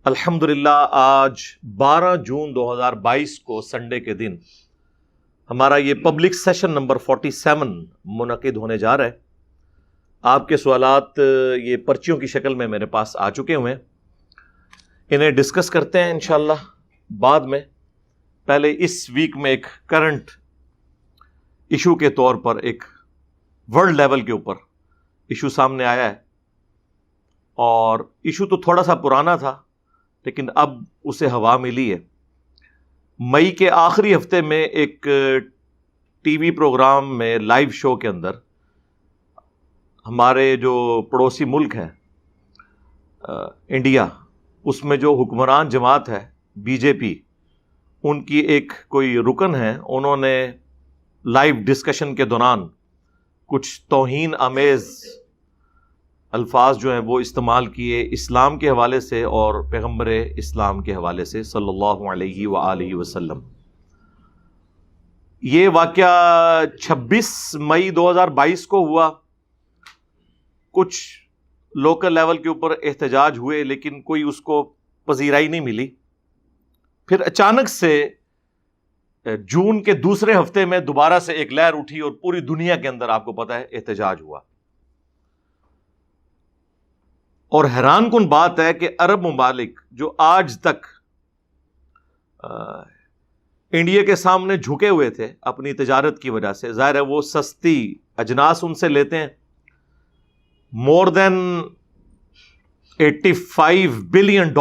الحمدللہ آج 12 جون 2022 کو سنڈے کے دن ہمارا یہ پبلک سیشن نمبر 47 منعقد ہونے جا رہا ہے۔ آپ کے سوالات یہ پرچیوں کی شکل میں میرے پاس آ چکے ہوئے ہیں، انہیں ڈسکس کرتے ہیں انشاءاللہ بعد میں۔ پہلے اس ویک میں ایک کرنٹ ایشو کے طور پر ایک ورلڈ لیول کے اوپر ایشو سامنے آیا ہے، اور ایشو تو تھوڑا سا پرانا تھا لیکن اب اسے ہوا ملی ہے۔ مئی کے آخری ہفتے میں ایک ٹی وی پروگرام میں لائیو شو کے اندر ہمارے جو پڑوسی ملک ہے انڈیا، اس میں جو حکمران جماعت ہے بی جے پی، ان کی ایک کوئی رکن ہے، انہوں نے لائیو ڈسکشن کے دوران کچھ توہین آمیز الفاظ جو ہیں وہ استعمال کیے اسلام کے حوالے سے اور پیغمبر اسلام کے حوالے سے صلی اللہ علیہ وآلہ وسلم۔ یہ واقعہ 26 مئی 2022 کو ہوا۔ کچھ لوکل لیول کے اوپر احتجاج ہوئے لیکن کوئی اس کو پذیرائی نہیں ملی۔ پھر اچانک سے جون کے دوسرے ہفتے میں دوبارہ سے ایک لہر اٹھی اور پوری دنیا کے اندر آپ کو پتہ ہے احتجاج ہوا۔ اور حیران کن بات ہے کہ عرب ممالک جو آج تک انڈیا کے سامنے جھکے ہوئے تھے اپنی تجارت کی وجہ سے، ظاہر ہے وہ سستی اجناس ان سے لیتے ہیں۔ مور دین $85 بلین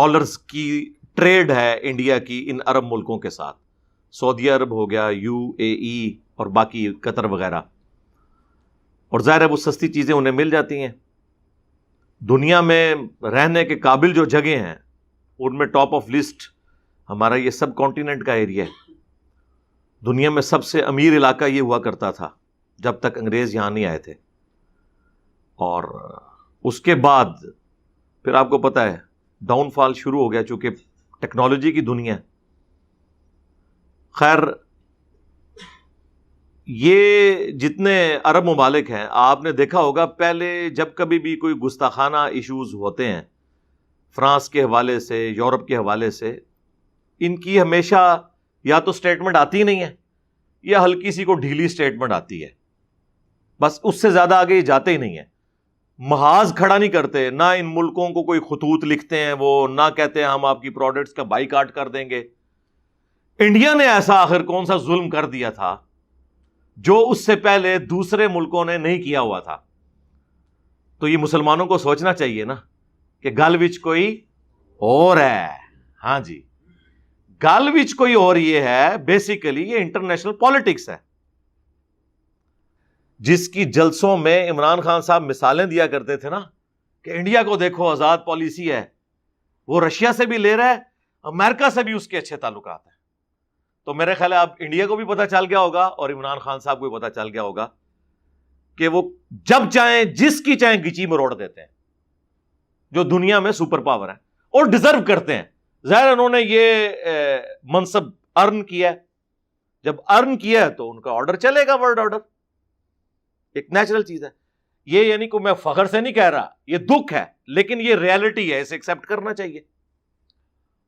کی ٹریڈ ہے انڈیا کی ان عرب ملکوں کے ساتھ، سعودی عرب ہو گیا، UAE اور باقی قطر وغیرہ، اور ظاہر ہے وہ سستی چیزیں انہیں مل جاتی ہیں۔ دنیا میں رہنے کے قابل جو جگہیں ہیں ان میں ٹاپ آف لسٹ ہمارا یہ سب کانٹیننٹ کا ایریا ہے۔ دنیا میں سب سے امیر علاقہ یہ ہوا کرتا تھا جب تک انگریز یہاں نہیں آئے تھے، اور اس کے بعد پھر آپ کو پتہ ہے ڈاؤن فال شروع ہو گیا چونکہ ٹیکنالوجی کی دنیا ہے۔ خیر، یہ جتنے عرب ممالک ہیں آپ نے دیکھا ہوگا پہلے جب کبھی بھی کوئی گستاخانہ ایشوز ہوتے ہیں فرانس کے حوالے سے، یورپ کے حوالے سے، ان کی ہمیشہ یا تو سٹیٹمنٹ آتی نہیں ہے یا ہلکی سی کو ڈھیلی سٹیٹمنٹ آتی ہے، بس اس سے زیادہ آگے یہ جاتے ہی نہیں ہیں۔ محاذ کھڑا نہیں کرتے، نہ ان ملکوں کو کوئی خطوط لکھتے ہیں، وہ نہ کہتے ہیں ہم آپ کی پروڈکٹس کا بائیکاٹ کر دیں گے۔ انڈیا نے ایسا آخر کون سا ظلم کر دیا تھا جو اس سے پہلے دوسرے ملکوں نے نہیں کیا ہوا تھا؟ تو یہ مسلمانوں کو سوچنا چاہیے نا کہ گل وچ کوئی اور ہے۔ ہاں جی، گل وچ کوئی اور یہ ہے، بیسیکلی یہ انٹرنیشنل پالیٹکس ہے، جس کی جلسوں میں عمران خان صاحب مثالیں دیا کرتے تھے نا کہ انڈیا کو دیکھو آزاد پالیسی ہے، وہ رشیا سے بھی لے رہا ہے، امریکہ سے بھی اس کے اچھے تعلقات ہیں۔ تو میرے خیال ہے اب انڈیا کو بھی پتہ چل گیا ہوگا اور عمران خان صاحب کو بھی پتہ چل گیا ہوگا کہ وہ جب چاہیں جس کی چاہیں گچی مروڑ دیتے ہیں، جو دنیا میں سپر پاور ہے اور ڈیزرو کرتے ہیں۔ ظاہر انہوں نے یہ منصب ارن کیا ہے، جب ارن کیا ہے تو ان کا آرڈر چلے گا، ورلڈ آرڈر ایک نیچرل چیز ہے۔ یہ یعنی کہ میں فخر سے نہیں کہہ رہا، یہ دکھ ہے لیکن یہ ریالٹی ہے، اسے ایکسیپٹ کرنا چاہیے۔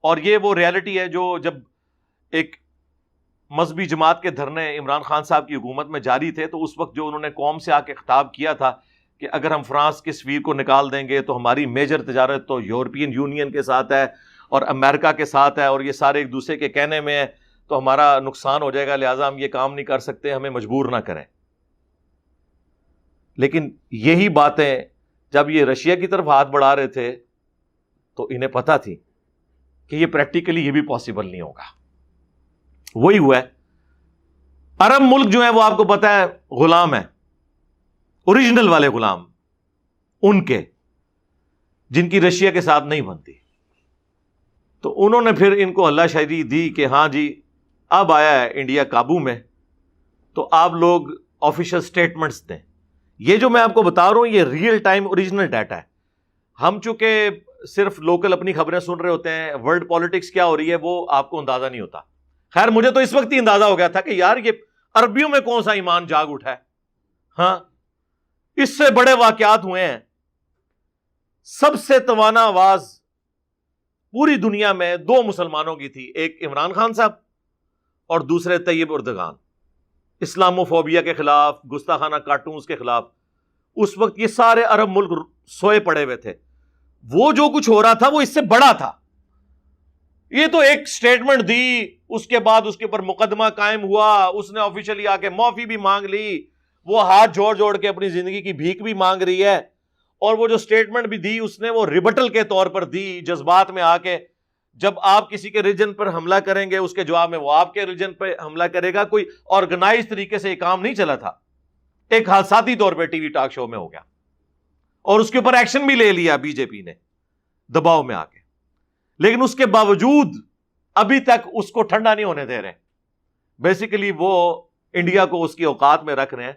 اور یہ وہ ریالٹی ہے جو جب ایک مذہبی جماعت کے دھرنے عمران خان صاحب کی حکومت میں جاری تھے تو اس وقت جو انہوں نے قوم سے آ کے خطاب کیا تھا کہ اگر ہم فرانس کے سفیر کو نکال دیں گے تو ہماری میجر تجارت تو یورپین یونین کے ساتھ ہے اور امریکہ کے ساتھ ہے، اور یہ سارے ایک دوسرے کے کہنے میں ہیں تو ہمارا نقصان ہو جائے گا، لہٰذا ہم یہ کام نہیں کر سکتے، ہمیں مجبور نہ کریں۔ لیکن یہی باتیں جب یہ رشیا کی طرف ہاتھ بڑھا رہے تھے تو انہیں پتہ تھی کہ یہ پریکٹیکلی یہ بھی پاسبل نہیں ہوگا۔ وہی ہوا ہے۔ عرب ملک جو ہیں وہ آپ کو پتہ ہے غلام ہیں، اوریجنل والے غلام ان کے، جن کی رشیا کے ساتھ نہیں بنتی۔ تو انہوں نے پھر ان کو ہلہ شہری دی کہ ہاں جی اب آیا ہے انڈیا قابو میں، تو آپ لوگ آفیشل سٹیٹمنٹس دیں۔ یہ جو میں آپ کو بتا رہا ہوں یہ ریئل ٹائم اوریجنل ڈیٹا ہے۔ ہم چونکہ صرف لوکل اپنی خبریں سن رہے ہوتے ہیں، ورلڈ پالیٹکس کیا ہو رہی ہے وہ آپ کو اندازہ نہیں ہوتا۔ خیر مجھے تو اس وقت ہی اندازہ ہو گیا تھا کہ یار یہ عربیوں میں کون سا ایمان جاگ اٹھا ہے۔ ہاں، اس سے بڑے واقعات ہوئے ہیں۔ سب سے توانا آواز پوری دنیا میں دو مسلمانوں کی تھی، ایک عمران خان صاحب اور دوسرے طیب اردگان، اسلاموفوبیا کے خلاف، گستاخانہ کارٹونز کے خلاف. اس وقت یہ سارے عرب ملک سوئے پڑے ہوئے تھے. وہ جو کچھ ہو رہا تھا وہ اس سے بڑا تھا. یہ تو ایک سٹیٹمنٹ دی، اس کے بعد اس کے اوپر مقدمہ قائم ہوا، اس نے آفیشلی آ کے معافی بھی مانگ لی، وہ ہاتھ جوڑ جوڑ کے اپنی زندگی کی بھیک بھی مانگ رہی ہے. اور وہ جو سٹیٹمنٹ بھی دی اس نے وہ ریبٹل کے طور پر دی، جذبات میں آ کے. جب آپ کسی کے ریجن پر حملہ کریں گے اس کے جواب میں وہ آپ کے ریجن پہ حملہ کرے گا. کوئی آرگنائز طریقے سے یہ کام نہیں چلا تھا، ایک حادثاتی طور پہ ٹی وی ٹاک شو میں ہو گیا، اور اس کے اوپر ایکشن بھی لے لیا بی جے پی نے دباؤ میں آ کے. لیکن اس کے باوجود ابھی تک اس کو ٹھنڈا نہیں ہونے دے رہے. بیسیکلی وہ انڈیا کو اس کی اوقات میں رکھ رہے ہیں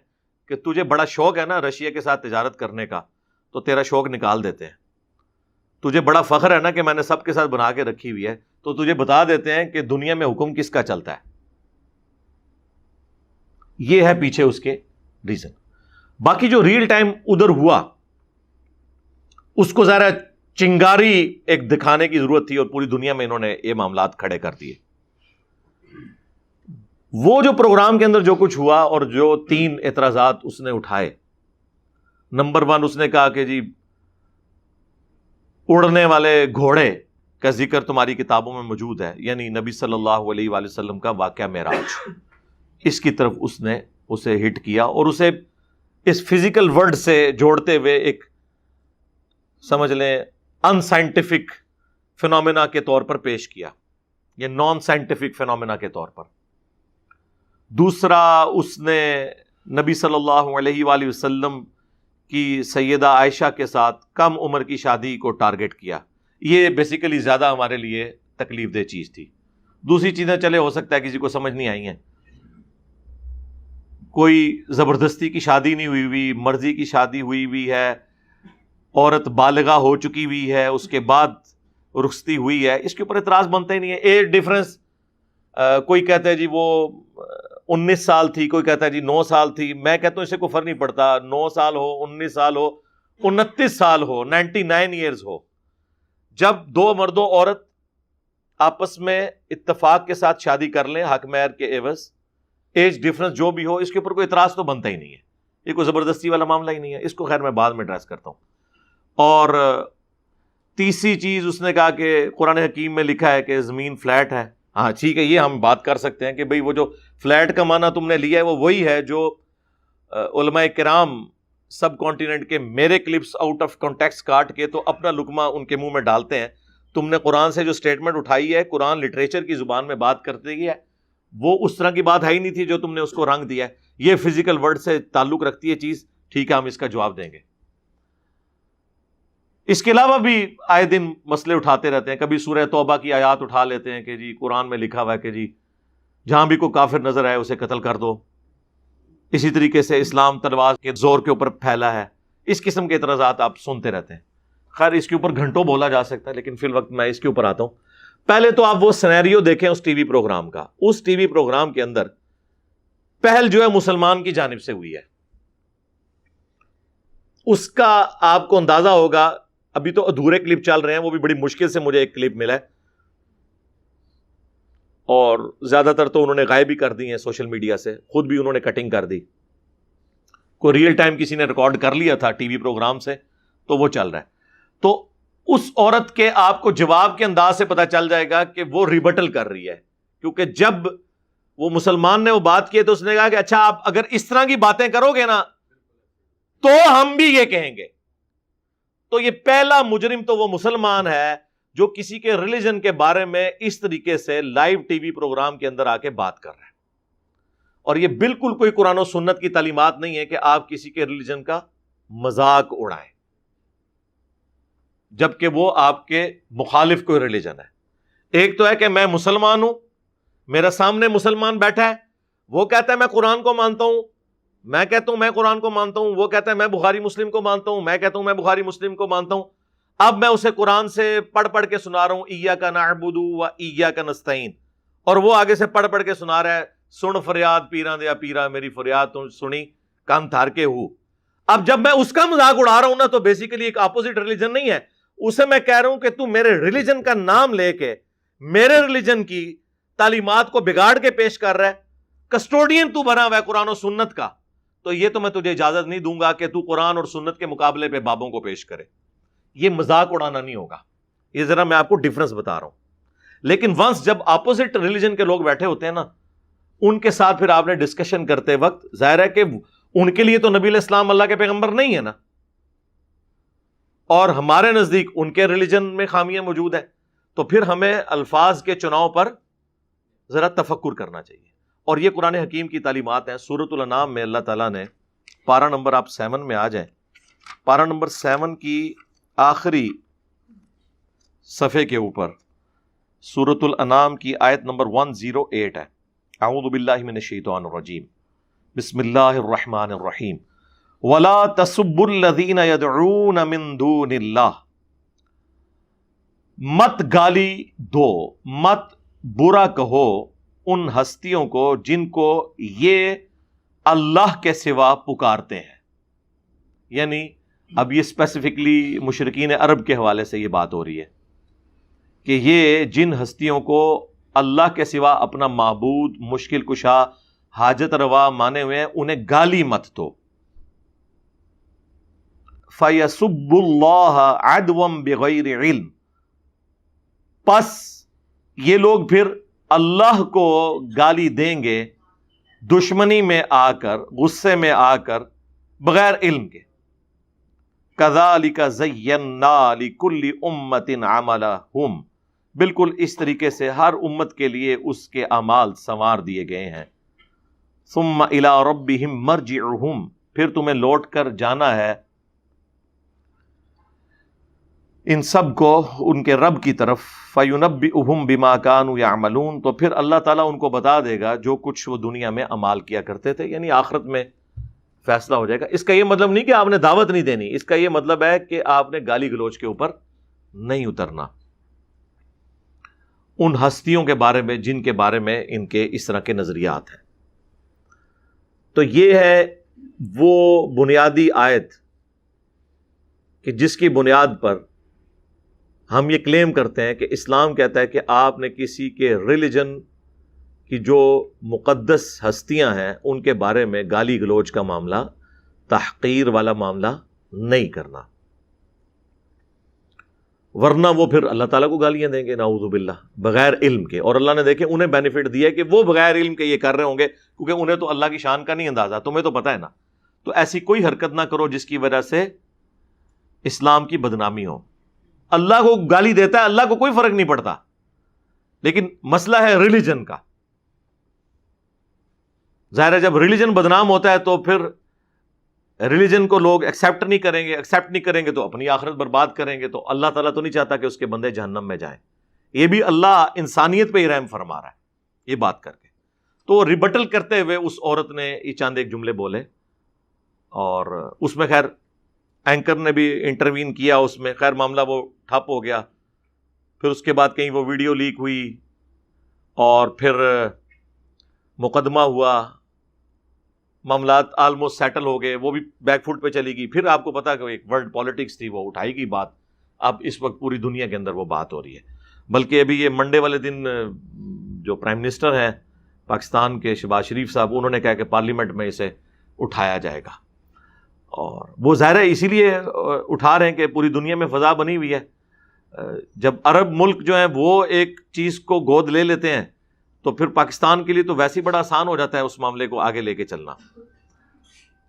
کہ تجھے بڑا شوق ہے نا رشیا کے ساتھ تجارت کرنے کا، تو تیرا شوق نکال دیتے ہیں. تجھے بڑا فخر ہے نا کہ میں نے سب کے ساتھ بنا کے رکھی ہوئی ہے، تو تجھے بتا دیتے ہیں کہ دنیا میں حکم کس کا چلتا ہے. یہ ہے پیچھے اس کے ریزن. باقی جو ریل ٹائم ادھر ہوا اس کو ذرا چنگاری ایک دکھانے کی ضرورت تھی، اور پوری دنیا میں انہوں نے یہ معاملات کھڑے کر دیے. وہ جو پروگرام کے اندر جو کچھ ہوا اور جو 3 اعتراضات اس نے اٹھائے، نمبر 1 اس نے کہا کہ جی اڑنے والے گھوڑے کا ذکر تمہاری کتابوں میں موجود ہے، یعنی نبی صلی اللہ علیہ وآلہ وسلم کا واقعہ معراج، اس کی طرف اس نے اسے ہٹ کیا اور اسے اس فزیکل ورلڈ سے جوڑتے ہوئے ایک سمجھ لیں ان سائنٹیفک فینومینا کے طور پر پیش کیا، یہ نان سائنٹیفک فینومینا کے طور پر. دوسرا اس نے نبی صلی اللہ علیہ وآلہ وسلم کی سیدہ عائشہ کے ساتھ کم عمر کی شادی کو ٹارگٹ کیا. یہ بیسیکلی زیادہ ہمارے لیے تکلیف دہ چیز تھی. دوسری چیزیں چلے ہو سکتا ہے کسی کو سمجھ نہیں آئی ہیں، کوئی زبردستی کی شادی نہیں ہوئی ہوئی، مرضی کی شادی ہوئی ہوئی ہے، عورت بالغہ ہو چکی ہوئی ہے، اس کے بعد رخصتی ہوئی ہے، اس کے اوپر اعتراض بنتا ہی نہیں ہے. ایج ڈفرنس، کوئی کہتا ہے جی وہ 19 سال تھی، کوئی کہتا ہے جی 9 سال تھی. میں کہتا ہوں اس سے کوئی فرق نہیں پڑتا، 9 سال ہو، 19 سال ہو، 29 سال ہو، 99 ایئرز ہو. جب 2 مرد و عورت آپس میں اتفاق کے ساتھ شادی کر لیں حق مہر کے عوض، ایج ڈفرنس جو بھی ہو، اس کے اوپر کوئی اعتراض تو بنتا ہی نہیں ہے. یہ کوئی زبردستی والا معاملہ ہی نہیں ہے. اس کو خیر میں بعد میں ایڈریس کرتا ہوں. اور تیسری چیز اس نے کہا کہ قرآن حکیم میں لکھا ہے کہ زمین فلیٹ ہے. ہاں ٹھیک ہے، یہ ہم بات کر سکتے ہیں کہ بھئی وہ جو فلیٹ کا معنی تم نے لیا ہے وہ وہی ہے جو علماء کرام سب کانٹیننٹ کے میرے کلپس آؤٹ آف کانٹیکسٹ کاٹ کے تو اپنا لقمہ ان کے منہ میں ڈالتے ہیں. تم نے قرآن سے جو سٹیٹمنٹ اٹھائی ہے، قرآن لٹریچر کی زبان میں بات کرتے گی ہے، وہ اس طرح کی بات ہے ہی نہیں تھی جو تم نے اس کو رنگ دیا ہے. یہ فزیکل ورڈ سے تعلق رکھتی ہے چیز، ٹھیک ہے ہم اس کا جواب دیں گے. اس کے علاوہ بھی آئے دن مسئلے اٹھاتے رہتے ہیں. کبھی سورہ توبہ کی آیات اٹھا لیتے ہیں کہ جی قرآن میں لکھا ہوا ہے کہ جی جہاں بھی کوئی کافر نظر آئے اسے قتل کر دو. اسی طریقے سے اسلام تلوار کے زور کے اوپر پھیلا ہے. اس قسم کے اعتراضات آپ سنتے رہتے ہیں. خیر اس کے اوپر گھنٹوں بولا جا سکتا ہے، لیکن فی الوقت میں اس کے اوپر آتا ہوں. پہلے تو آپ وہ سینیریو دیکھیں اس ٹی وی پروگرام کا. اس ٹی وی پروگرام کے اندر پہل جو ہے مسلمان کی جانب سے ہوئی ہے. اس کا آپ کو اندازہ ہوگا، ابھی تو ادھورے کلپ چل رہے ہیں، وہ بھی بڑی مشکل سے مجھے ایک کلپ ملا ہے، اور زیادہ تر تو انہوں نے غائب بھی کر دی ہیں سوشل میڈیا سے، خود بھی انہوں نے کٹنگ کر دی. کوئی ریئل ٹائم کسی نے ریکارڈ کر لیا تھا ٹی وی پروگرام سے، تو وہ چل رہا ہے. تو اس عورت کے آپ کو جواب کے انداز سے پتہ چل جائے گا کہ وہ ریبٹل کر رہی ہے. کیونکہ جب وہ مسلمان نے وہ بات کی تو اس نے کہا کہ اچھا آپ اگر اس طرح کی باتیں کرو گے نا تو ہم بھی یہ کہیں گے. تو یہ پہلا مجرم تو وہ مسلمان ہے جو کسی کے ریلیجن کے بارے میں اس طریقے سے لائیو ٹی وی پروگرام کے اندر آ کے بات کر رہا ہے. اور یہ بالکل کوئی قرآن و سنت کی تعلیمات نہیں ہے کہ آپ کسی کے ریلیجن کا مذاق اڑائیں، جبکہ وہ آپ کے مخالف کوئی ریلیجن ہے. ایک تو ہے کہ میں مسلمان ہوں، میرا سامنے مسلمان بیٹھا ہے، وہ کہتا ہے میں قرآن کو مانتا ہوں، میں کہتا ہوں میں قرآن کو مانتا ہوں، وہ کہتا ہے میں بخاری مسلم کو مانتا ہوں، میں کہتا ہوں میں بخاری مسلم کو مانتا ہوں. اب میں اسے قرآن سے پڑھ کے سنا رہا ہوں ایاک نعبد و ایاک نستعین، اور وہ آگے سے پڑھ کے سنا رہا ہے سن فریاد پیراں دیا پیرا میری فریاد تو سنی کان تھار کے ہو. اب جب میں اس کا مذاق اڑا رہا ہوں نا تو بیسیکلی ایک اپوزٹ ریلیجن نہیں ہے، اسے میں کہہ رہا ہوں کہ تو میرے ریلیجن کا نام لے کے میرے ریلیجن کی تعلیمات کو بگاڑ کے پیش کر رہا ہے، کسٹوڈین تو بنا ہوا ہے قرآن و سنت کا، تو یہ تو میں تجھے اجازت نہیں دوں گا کہ تو قرآن اور سنت کے مقابلے پہ بابوں کو پیش کرے. یہ مذاق اڑانا نہیں ہوگا. یہ ذرا میں آپ کو ڈفرنس بتا رہا ہوں. لیکن ونس جب اپوزٹ ریلیجن کے لوگ بیٹھے ہوتے ہیں نا، ان کے ساتھ پھر آپ نے ڈسکشن کرتے وقت ظاہر ہے کہ ان کے لیے تو نبی علیہ السلام اللہ کے پیغمبر نہیں ہے نا، اور ہمارے نزدیک ان کے ریلیجن میں خامیاں موجود ہیں، تو پھر ہمیں الفاظ کے چناؤ پر ذرا تفکر کرنا چاہیے. اور یہ قرآن حکیم کی تعلیمات ہیں. سورۃ الانعام میں اللہ تعالیٰ نے پارہ نمبر آپ 7 میں آ جائیں، پارہ نمبر 7 کی آخری صفحے کے اوپر سورۃ الانعام کی آیت نمبر 108 ہے. اعوذ باللہ من الشیطان الرجیم، بسم اللہ الرحمن الرحیم. وَلَا تَسُبُّوا الَّذِينَ يَدْعُونَ مِن دُونِ اللَّهِ، مت گالی دو، مت برا کہو ان ہستیوں کو جن کو یہ اللہ کے سوا پکارتے ہیں. یعنی اب یہ اسپیسیفکلی مشرکین عرب کے حوالے سے یہ بات ہو رہی ہے کہ یہ جن ہستیوں کو اللہ کے سوا اپنا معبود، مشکل کشا، حاجت روا مانے ہوئے ہیں، انہیں گالی مت دو. فَيَسُبُّ اللَّهَ عَدْوًا بِغَيْرِ عِلْمٍ، پس یہ لوگ پھر اللہ کو گالی دیں گے دشمنی میں آ کر، غصے میں آ کر، بغیر علم کے. كَذَلِكَ زَيَّنَّا لِكُلِّ أُمَّةٍ عَمَلَهُمْ، بالکل اس طریقے سے ہر امت کے لیے اس کے اعمال سنوار دیے گئے ہیں. ثُمَّ إِلَىٰ رَبِّهِمْ مَرْجِعُهُمْ، پھر تمہیں لوٹ کر جانا ہے ان سب کو ان کے رب کی طرف. فَيُنَبِّئُهُمْ بِمَا كَانُوا يَعْمَلُونَ، تو پھر اللہ تعالیٰ ان کو بتا دے گا جو کچھ وہ دنیا میں اعمال کیا کرتے تھے. یعنی آخرت میں فیصلہ ہو جائے گا. اس کا یہ مطلب نہیں کہ آپ نے دعوت نہیں دینی، اس کا یہ مطلب ہے کہ آپ نے گالی گلوچ کے اوپر نہیں اترنا ان ہستیوں کے بارے میں جن کے بارے میں ان کے اس طرح کے نظریات ہیں. تو یہ ہے وہ بنیادی آیت کہ جس کی بنیاد پر ہم یہ کلیم کرتے ہیں کہ اسلام کہتا ہے کہ آپ نے کسی کے ریلیجن کی جو مقدس ہستیاں ہیں ان کے بارے میں گالی گلوچ کا معاملہ، تحقیر والا معاملہ نہیں کرنا، ورنہ وہ پھر اللہ تعالیٰ کو گالیاں دیں گے نعوذ باللہ بغیر علم کے. اور اللہ نے دیکھے انہیں بینیفٹ دیا کہ وہ بغیر علم کے یہ کر رہے ہوں گے، کیونکہ انہیں تو اللہ کی شان کا نہیں اندازہ، تمہیں تو پتہ ہے نا. تو ایسی کوئی حرکت نہ کرو جس کی وجہ سے اسلام کی بدنامی ہو. اللہ کو گالی دیتا ہے، اللہ کو کوئی فرق نہیں پڑتا، لیکن مسئلہ ہے ریلیجن کا. ظاہر ہے جب ریلیجن بدنام ہوتا ہے تو پھر ریلیجن کو لوگ ایکسیپٹ نہیں کریں گے تو اپنی آخرت برباد کریں گے. تو اللہ تعالیٰ تو نہیں چاہتا کہ اس کے بندے جہنم میں جائیں. یہ بھی اللہ انسانیت پہ ہی رحم فرما رہا ہے یہ بات کر کے. تو ریبٹل کرتے ہوئے اس عورت نے یہ چند ایک جملے بولے، اور اس میں خیر اینکر نے بھی انٹروین کیا، اس میں خیر معاملہ وہ ٹھپ ہو گیا. پھر اس کے بعد کہیں وہ ویڈیو لیک ہوئی اور پھر مقدمہ ہوا، معاملات آلموسٹ سیٹل ہو گئے، وہ بھی بیک فوٹ پہ چلی گئی. پھر آپ کو پتا کہ ایک ورلڈ پالیٹکس تھی، وہ اٹھائی گئی بات. اب اس وقت پوری دنیا کے اندر وہ بات ہو رہی ہے. بلکہ ابھی یہ منڈے والے دن جو پرائم منسٹر ہیں پاکستان کے شہباز شریف صاحب، انہوں نے کہا کہ پارلیمنٹ میں اسے اٹھایا جائے گا. اور وہ ظاہر ہے اسی لیے اٹھا رہے ہیں کہ پوری دنیا میں فضا بنی ہوئی ہے. جب عرب ملک جو ہیں وہ ایک چیز کو گود لے لیتے ہیں تو پھر پاکستان کے لیے تو ویسے ہی بڑا آسان ہو جاتا ہے اس معاملے کو آگے لے کے چلنا.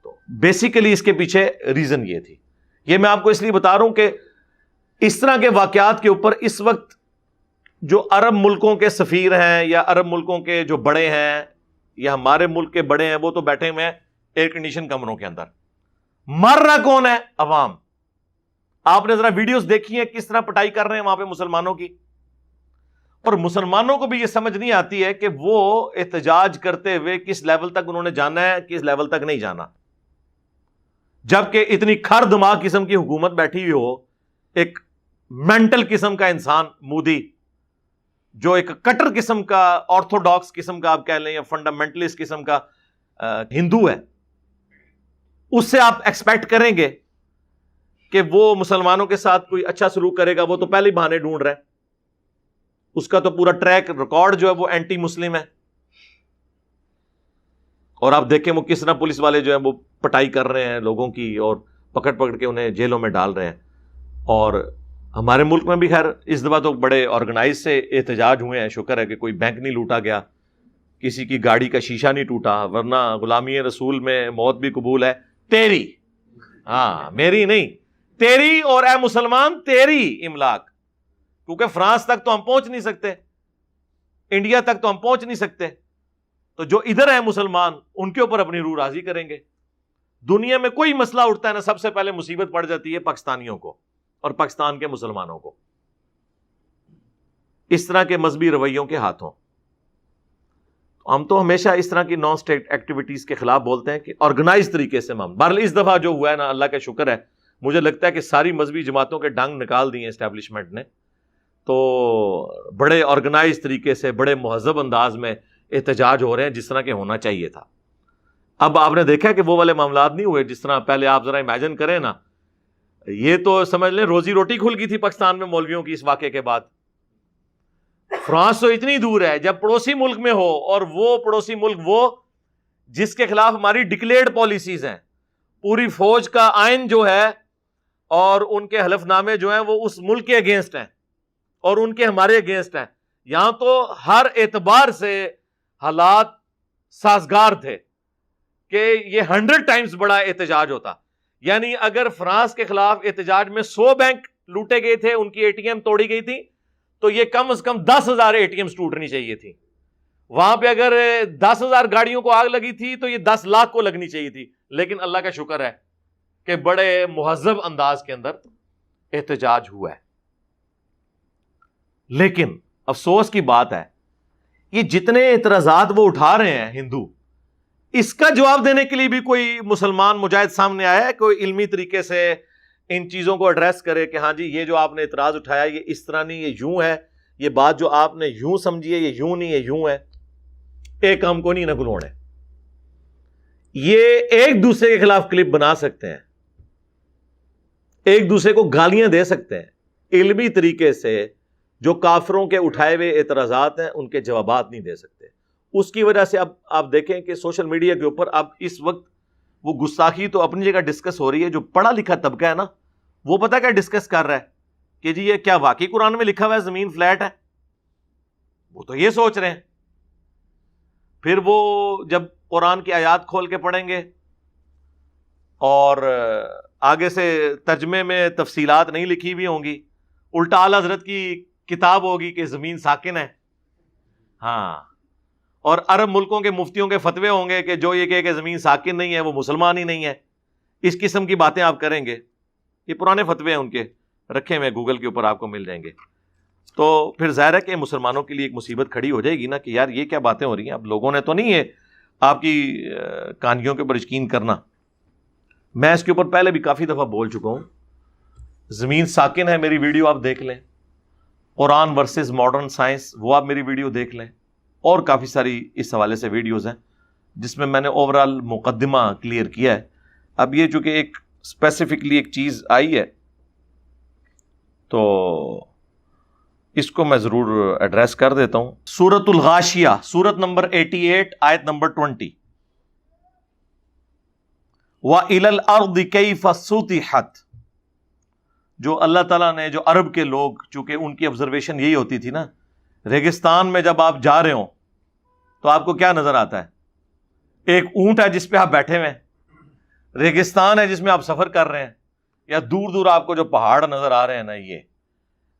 تو بیسیکلی اس کے پیچھے ریزن یہ تھی. یہ میں آپ کو اس لیے بتا رہا ہوں کہ اس طرح کے واقعات کے اوپر اس وقت جو عرب ملکوں کے سفیر ہیں یا عرب ملکوں کے جو بڑے ہیں یا ہمارے ملک کے بڑے ہیں، وہ تو بیٹھے ہوئے ہیں ایئر کنڈیشن کمروں کے اندر. مر رہا کون ہے؟ عوام. آپ نے ذرا ویڈیوز دیکھی ہیں کس طرح پٹائی کر رہے ہیں وہاں پہ مسلمانوں کی. اور مسلمانوں کو بھی یہ سمجھ نہیں آتی ہے کہ وہ احتجاج کرتے ہوئے کس لیول تک انہوں نے جانا ہے، کس لیول تک نہیں جانا. جبکہ اتنی کھر دماغ قسم کی حکومت بیٹھی ہوئی ہو، ایک مینٹل قسم کا انسان مودی جو ایک کٹر قسم کا، آرتھوڈاکس قسم کا آپ کہہ لیں یا فنڈامنٹلسٹ قسم کا ہندو ہے، اس سے آپ ایکسپیکٹ کریں گے کہ وہ مسلمانوں کے ساتھ کوئی اچھا سلوک کرے گا، وہ تو پہلے ہی بہانے ڈھونڈ رہا ہے، اس کا تو پورا ٹریک ریکارڈ جو ہے وہ اینٹی مسلم ہے. اور آپ دیکھیں وہ کس طرح پولیس والے جو ہیں وہ پٹائی کر رہے ہیں لوگوں کی اور پکڑ پکڑ کے انہیں جیلوں میں ڈال رہے ہیں. اور ہمارے ملک میں بھی خیر اس دفعہ تو بڑے آرگنائز سے احتجاج ہوئے ہیں، شکر ہے کہ کوئی بینک نہیں لوٹا گیا، کسی کی گاڑی کا شیشہ نہیں ٹوٹا، ورنہ غلامی رسول میں موت بھی قبول ہے تیری، ہاں میری نہیں، تیری، اور اے مسلمان تیری املاک. کیونکہ فرانس تک تو ہم پہنچ نہیں سکتے، انڈیا تک تو ہم پہنچ نہیں سکتے، تو جو ادھر ہیں مسلمان ان کے اوپر اپنی روح راضی کریں گے. دنیا میں کوئی مسئلہ اٹھتا ہے نا، سب سے پہلے مصیبت پڑ جاتی ہے پاکستانیوں کو اور پاکستان کے مسلمانوں کو، اس طرح کے مذہبی رویوں کے ہاتھوں. ہم تو ہمیشہ اس طرح کی نان اسٹیٹ ایکٹیویٹیز کے خلاف بولتے ہیں کہ آرگنائز طریقے سے بہرحال اس دفعہ جو ہوا ہے نا، اللہ کا شکر ہے، مجھے لگتا ہے کہ ساری مذہبی جماعتوں کے ڈنگ نکال دیے اسٹیبلشمنٹ نے، تو بڑے آرگنائز طریقے سے بڑے مہذب انداز میں احتجاج ہو رہے ہیں جس طرح کے ہونا چاہیے تھا. اب آپ نے دیکھا کہ وہ والے معاملات نہیں ہوئے جس طرح پہلے. آپ ذرا امیجن کریں نا، یہ تو سمجھ لیں روزی روٹی کھل گئی تھی پاکستان میں مولویوں کی اس واقعے کے بعد. فرانس تو اتنی دور ہے، جب پڑوسی ملک میں ہو، اور وہ پڑوسی ملک وہ جس کے خلاف ہماری ڈکلیئرڈ پالیسیز ہیں، پوری فوج کا آئین جو ہے اور ان کے حلف نامے جو ہیں وہ اس ملک کے اگینسٹ ہیں اور ان کے ہمارے اگینسٹ ہیں. یہاں تو ہر اعتبار سے حالات سازگار تھے کہ یہ 100 ٹائمز بڑا احتجاج ہوتا. یعنی اگر فرانس کے خلاف احتجاج میں 100 بینک لوٹے گئے تھے، ان کی اے ٹی ایم توڑی گئی تھی، تو یہ کم از کم 10,000 اے ٹی ایمز ٹوٹنی چاہیے تھی. وہاں پہ اگر 10,000 گاڑیوں کو آگ لگی تھی تو یہ 10 لاکھ کو لگنی چاہیے تھی. لیکن اللہ کا شکر ہے کہ بڑے مہذب انداز کے اندر احتجاج ہوا ہے. لیکن افسوس کی بات ہے، یہ جتنے اعتراضات وہ اٹھا رہے ہیں ہندو، اس کا جواب دینے کے لیے بھی کوئی مسلمان مجاہد سامنے آیا ہے، کوئی علمی طریقے سے ان چیزوں کو ایڈریس کرے کہ ہاں جی یہ جو آپ نے اعتراض اٹھایا یہ اس طرح نہیں، یہ یوں ہے، یہ بات جو آپ نے یوں سمجھی ہے یہ یوں نہیں، یہ یوں ہے. ایک کام کو نہیں نہ گلوڑے. یہ ایک دوسرے کے خلاف کلپ بنا سکتے ہیں، ایک دوسرے کو گالیاں دے سکتے ہیں، علمی طریقے سے جو کافروں کے اٹھائے ہوئے اعتراضات ہیں ان کے جوابات نہیں دے سکتے. اس کی وجہ سے اب آپ دیکھیں کہ سوشل میڈیا کے اوپر اب اس وقت وہ گستاخی تو اپنی جگہ ڈسکس ہو رہی ہے. جو پڑھا لکھا طبقہ ہے نا، وہ پتہ کیا ڈسکس کر رہا ہے کہ جی یہ کیا واقعی قرآن میں لکھا ہوا ہے زمین فلیٹ ہے؟ وہ تو یہ سوچ رہے ہیں. پھر وہ جب قرآن کی آیات کھول کے پڑھیں گے اور آگے سے ترجمے میں تفصیلات نہیں لکھی ہوئی ہوں گی، الٹا اعلیٰ حضرت کی کتاب ہوگی کہ زمین ساکن ہے. ہاں، اور عرب ملکوں کے مفتیوں کے فتوے ہوں گے کہ جو یہ کہے کہ زمین ساکن نہیں ہے وہ مسلمان ہی نہیں ہے. اس قسم کی باتیں آپ کریں گے. یہ پرانے فتوے ہیں ان کے، رکھے ہوئے گوگل کے اوپر آپ کو مل جائیں گے. تو پھر ظاہر ہے کہ مسلمانوں کے لیے ایک مصیبت کھڑی ہو جائے گی نا کہ یار یہ کیا باتیں ہو رہی ہیں. اب لوگوں نے تو نہیں ہے آپ کی کہانیوں کے اوپر یقین کرنا. میں اس کے اوپر پہلے بھی کافی دفعہ بول چکا ہوں. زمین ساکن ہے میری ویڈیو آپ دیکھ لیں، قرآن ورسز ماڈرن سائنس وہ آپ میری ویڈیو دیکھ لیں، اور کافی ساری اس حوالے سے ویڈیوز ہیں جس میں نے اوورال مقدمہ کلیئر کیا ہے. اب یہ چونکہ ایک اسپیسیفکلی ایک چیز آئی ہے تو اس کو میں ضرور ایڈریس کر دیتا ہوں. سورۃ الغاشیہ، سورت نمبر 88 آیت نمبر 20. وَإِلَى الْأَرْضِ كَيْفَ سُطِحَتْ. جو اللہ تعالیٰ نے، جو عرب کے لوگ، چونکہ ان کی آبزرویشن یہی ہوتی تھی نا، ریگستان میں جب آپ جا رہے ہوں تو آپ کو کیا نظر آتا ہے؟ ایک اونٹ ہے جس پہ آپ بیٹھے ہوئے ہیں، ریگستان ہے جس میں آپ سفر کر رہے ہیں، یا دور دور آپ کو جو پہاڑ نظر آ رہے ہیں نا. یہ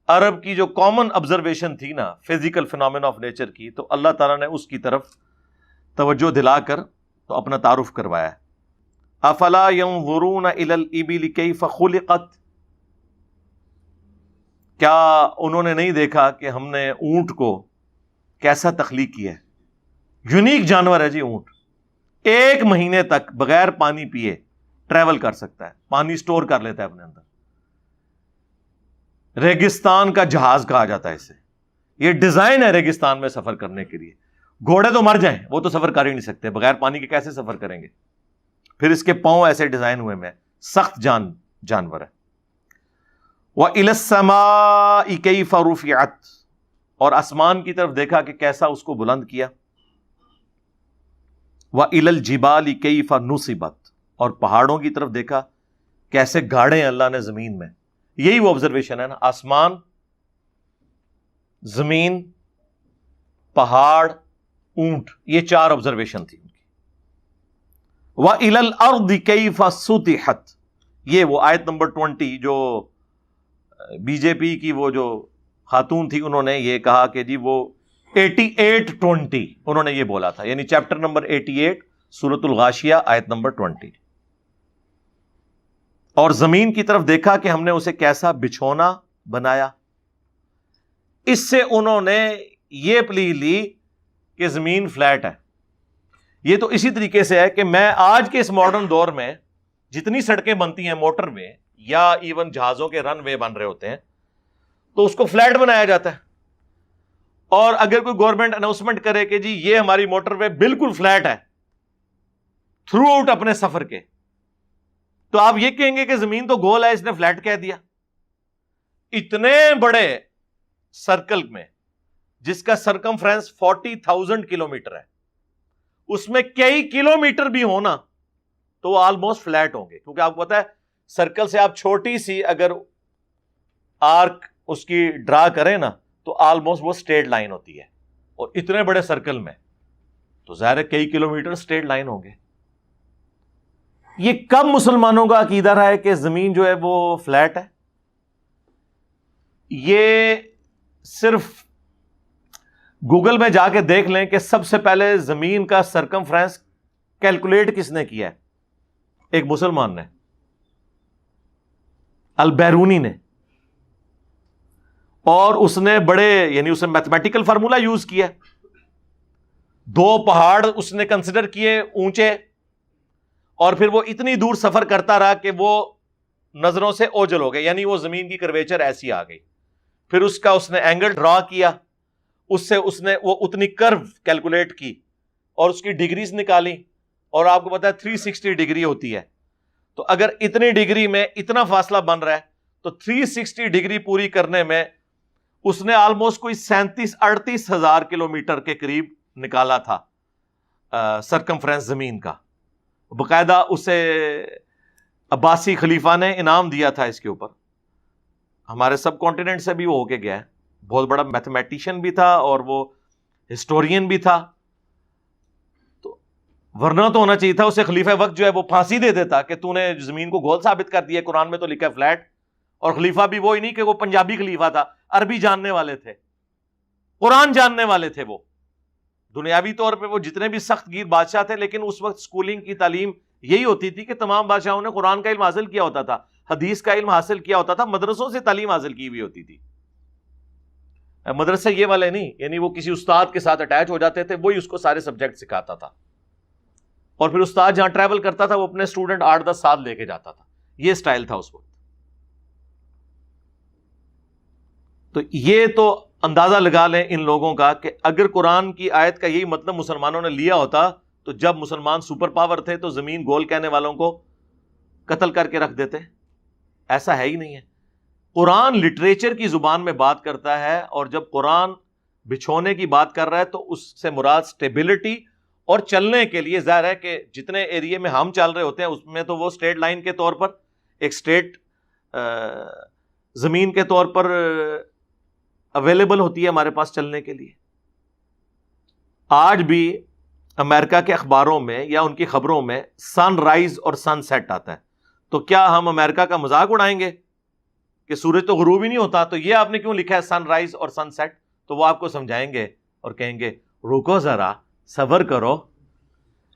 عرب کی جو کامن آبزرویشن تھی نا فزیکل فینومینا آف نیچر کی، تو اللہ تعالیٰ نے اس کی طرف توجہ دلا کر تو اپنا تعارف کروایا. افلا ينظرون الى الابل كيف خلقت. کیا انہوں نے نہیں دیکھا کہ ہم نے اونٹ کو کیسا تخلیق کیا ہے؟ یونیک جانور ہے جی اونٹ. 1 مہینے تک بغیر پانی پیے ٹریول کر سکتا ہے، پانی سٹور کر لیتا ہے اپنے اندر. ریگستان کا جہاز کہا جاتا ہے اسے. یہ ڈیزائن ہے ریگستان میں سفر کرنے کے لیے. گھوڑے تو مر جائیں، وہ تو سفر کر ہی نہیں سکتے، بغیر پانی کے کیسے سفر کریں گے؟ پھر اس کے پاؤں ایسے ڈیزائن ہوئے میں، سخت جانور ہے. وَإِلَى السَّمَاءِ كَيْفَ رُفِعَتْ، اور آسمان کی طرف دیکھا کہ کیسا اس کو بلند کیا. وَإِلَى الْجِبَالِ كَيْفَ نُصِبَتْ، اور پہاڑوں کی طرف دیکھا کیسے گاڑے ہیں اللہ نے زمین میں. یہی وہ آبزرویشن ہے نا، آسمان، زمین، پہاڑ، اونٹ، یہ 4 آبزرویشن تھی ان کی. وَإِلَى الْأَرْضِ كَيْفَ سُطِحَتْ، یہ وہ آیت نمبر 20 جو بی جے پی کی وہ جو خاتون تھی، انہوں نے یہ کہا کہ جی وہ 88-20 انہوں نے یہ بولا تھا، یعنی چیپٹر نمبر 88 سورۃ الغاشیہ آیت نمبر 20. اور زمین کی طرف دیکھا کہ ہم نے اسے کیسا بچھونا بنایا. اس سے انہوں نے یہ پلی لی کہ زمین فلیٹ ہے. یہ تو اسی طریقے سے ہے کہ میں آج کے اس ماڈرن دور میں جتنی سڑکیں بنتی ہیں، موٹر وے یا ایون جہازوں کے رن وے بن رہے ہوتے ہیں، تو اس کو فلیٹ بنایا جاتا ہے. اور اگر کوئی گورنمنٹ اناؤنسمنٹ کرے کہ جی یہ ہماری موٹر وے بالکل فلیٹ ہے تھرو آؤٹ اپنے سفر کے، تو آپ یہ کہیں گے کہ زمین تو گول ہے، اس نے فلیٹ کہہ دیا. اتنے بڑے سرکل میں جس کا سرکمفرنس 40,000 کلومیٹر ہے، اس میں کئی کلومیٹر بھی ہونا تو وہ آلموسٹ فلیٹ ہوں گے، کیونکہ آپ کو پتا ہے سرکل سے آپ چھوٹی سی اگر آرک اس کی ڈرا کریں نا تو آلموسٹ وہ اسٹریٹ لائن ہوتی ہے، اور اتنے بڑے سرکل میں تو ظاہر ہے کئی کلومیٹر اسٹریٹ لائن ہوں گے. یہ کب مسلمانوں کا عقیدہ رہا ہے کہ زمین جو ہے وہ فلیٹ ہے؟ یہ صرف گوگل میں جا کے دیکھ لیں کہ سب سے پہلے زمین کا سرکمفرنس کیلکولیٹ کس نے کیا ہے؟ ایک مسلمان نے، البیرونی نے. اور اس نے بڑے یعنی اس نے میتھمیٹیکل فارمولا یوز کیا. 2 پہاڑ اس نے کنسیڈر کیے اونچے، اور پھر وہ اتنی دور سفر کرتا رہا کہ وہ نظروں سے اوجل ہو گئے، یعنی وہ زمین کی کرویچر ایسی آ گئی. پھر اس کا اس نے اینگل ڈرا کیا، اس سے اس نے وہ اتنی کرو کیلکولیٹ کی اور اس کی ڈگریز نکالی، اور آپ کو پتا ہے 360 ڈگری ہوتی ہے. تو اگر اتنی ڈگری میں اتنا فاصلہ بن رہا ہے تو 360 ڈگری پوری کرنے میں اس نے آلموسٹ کوئی 37-38 ہزار کلومیٹر کے قریب نکالا تھا سرکمفرنس زمین کا. باقاعدہ اسے عباسی خلیفہ نے انعام دیا تھا اس کے اوپر. ہمارے سب کانٹیننٹ سے بھی وہ ہو کے گیا ہے. بہت بڑا میتھمیٹیشین بھی تھا اور وہ ہسٹورین بھی تھا. تو ورنہ تو ہونا چاہیے تھا اسے خلیفہ وقت جو ہے وہ پھانسی دے دیتا کہ تو نے زمین کو گول ثابت کر دیا، قرآن میں تو لکھا ہے فلیٹ. اور خلیفہ بھی وہی نہیں کہ وہ پنجابی خلیفہ تھا، عربی جاننے والے تھے، قرآن جاننے والے تھے. وہ دنیاوی طور پہ وہ جتنے بھی سخت گیر بادشاہ تھے، لیکن اس وقت سکولنگ کی تعلیم یہی ہوتی تھی کہ تمام بادشاہوں نے قرآن کا علم حاصل کیا ہوتا تھا، حدیث کا علم حاصل کیا ہوتا تھا، مدرسوں سے تعلیم حاصل کی ہوئی ہوتی تھی. مدرسے یہ والے نہیں، یعنی وہ کسی استاد کے ساتھ اٹیچ ہو جاتے تھے، وہی اس کو سارے سبجیکٹ سکھاتا تھا. اور پھر استاد جہاں ٹریول کرتا تھا وہ اپنے اسٹوڈنٹ 8-10 سال لے کے جاتا تھا. یہ سٹائل تھا اس وقت. تو یہ تو اندازہ لگا لیں ان لوگوں کا کہ اگر قرآن کی آیت کا یہی مطلب مسلمانوں نے لیا ہوتا تو جب مسلمان سپر پاور تھے تو زمین گول کہنے والوں کو قتل کر کے رکھ دیتے. ایسا ہے ہی نہیں ہے. قرآن لٹریچر کی زبان میں بات کرتا ہے، اور جب قرآن بچھونے کی بات کر رہا ہے تو اس سے مراد سٹیبلٹی اور چلنے کے لیے. ظاہر ہے کہ جتنے ایریے میں ہم چل رہے ہوتے ہیں اس میں تو وہ اسٹریٹ لائن کے طور پر ایک اسٹریٹ زمین کے طور پر اویلیبل ہوتی ہے ہمارے پاس چلنے کے لیے. آج بھی امریکہ کے اخباروں میں یا ان کی خبروں میں سن رائز اور سن سیٹ آتا ہے. تو کیا ہم امریکہ کا مذاق اڑائیں گے کہ سورج تو غروب ہی نہیں ہوتا، تو یہ آپ نے کیوں لکھا ہے سن رائز اور سن سیٹ؟ تو وہ آپ کو سمجھائیں گے اور کہیں گے رکو ذرا، صبر کرو.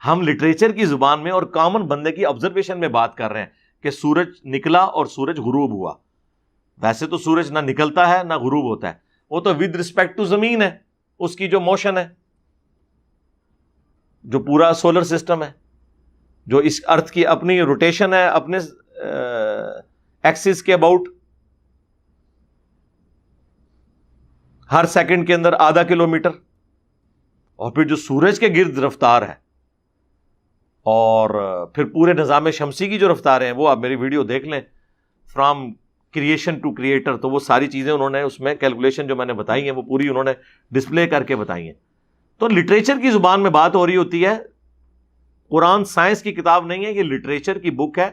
ہم لٹریچر کی زبان میں اور کامن بندے کی آبزرویشن میں بات کر رہے ہیں کہ سورج نکلا اور سورج غروب ہوا. ویسے تو سورج نہ نکلتا ہے نہ غروب ہوتا ہے، وہ تو ود رسپیکٹ ٹو زمین ہے، اس کی جو موشن ہے، جو پورا سولر سسٹم ہے، جو اس ارتھ کی اپنی روٹیشن ہے اپنے ایکسس کے اباؤٹ ہر سیکنڈ کے اندر آدھا کلومیٹر. اور پھر جو سورج کے گرد رفتار ہے اور پھر پورے نظام شمسی کی جو رفتاریں ہیں وہ آپ میری ویڈیو دیکھ لیں فرام کریشن ٹو کریٹر، تو وہ ساری چیزیں انہوں نے اس میں کیلکولیشن جو میں نے بتائی ہیں وہ پوری انہوں نے ڈسپلے کر کے بتائی ہیں. تو لٹریچر کی زبان میں بات ہو رہی ہوتی ہے. قرآن سائنس کی کتاب نہیں ہے، یہ لٹریچر کی بک ہے.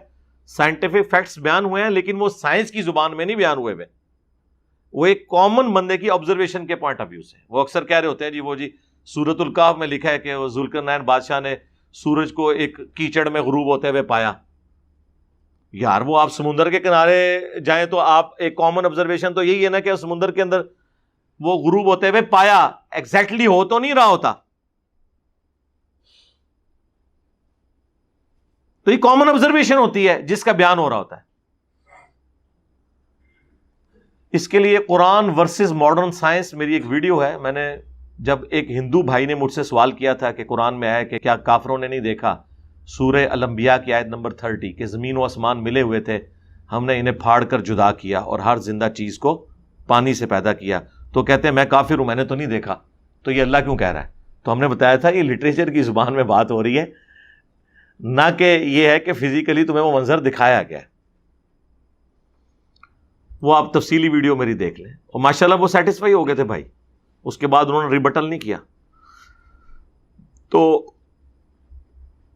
سائنٹیفک فیکٹس بیان ہوئے ہیں لیکن وہ سائنس کی زبان میں نہیں بیان ہوئے، وہ ایک کامن بندے کی آبزرویشن کے پوائنٹ آف ویو سے. وہ اکثر کہہ رہے ہوتے ہیں جی سورۃ الکہف میں لکھا ہے کہ وہ ذوالقرنین بادشاہ نے سورج کو ایک کیچڑ میں غروب ہوتے ہوئے پایا. یار وہ آپ سمندر کے کنارے جائیں تو آپ ایک کامن آبزرویشن تو یہی ہے نا کہ سمندر کے اندر وہ غروب ہوتے ہوئے پایا، ایگزیکٹلی ہو تو نہیں رہا ہوتا. تو یہ کامن آبزرویشن ہوتی ہے جس کا بیان ہو رہا ہوتا ہے. اس کے لیے قرآن ورسز ماڈرن سائنس میری ایک ویڈیو ہے. میں نے جب ایک ہندو بھائی نے مجھ سے سوال کیا تھا کہ قرآن میں آیا کہ کیا کافروں نے نہیں دیکھا سورہ الانبیاء کی آیت نمبر 30 کہ زمین و آسمان ملے ہوئے تھے، ہم نے انہیں پھاڑ کر جدا کیا اور ہر زندہ چیز کو پانی سے پیدا کیا. تو کہتے ہیں میں کافر ہوں، میں نے تو نہیں دیکھا، تو یہ اللہ کیوں کہہ رہا ہے؟ تو ہم نے بتایا تھا یہ لٹریچر کی زبان میں بات ہو رہی ہے، نہ کہ یہ ہے کہ فزیکلی تمہیں وہ منظر دکھایا گیا. وہ آپ تفصیلی ویڈیو میری دیکھ لیں. اور ماشاءاللہ وہ سیٹسفائی ہو گئے تھے بھائی، اس کے بعد انہوں نے ریبٹل نہیں کیا. تو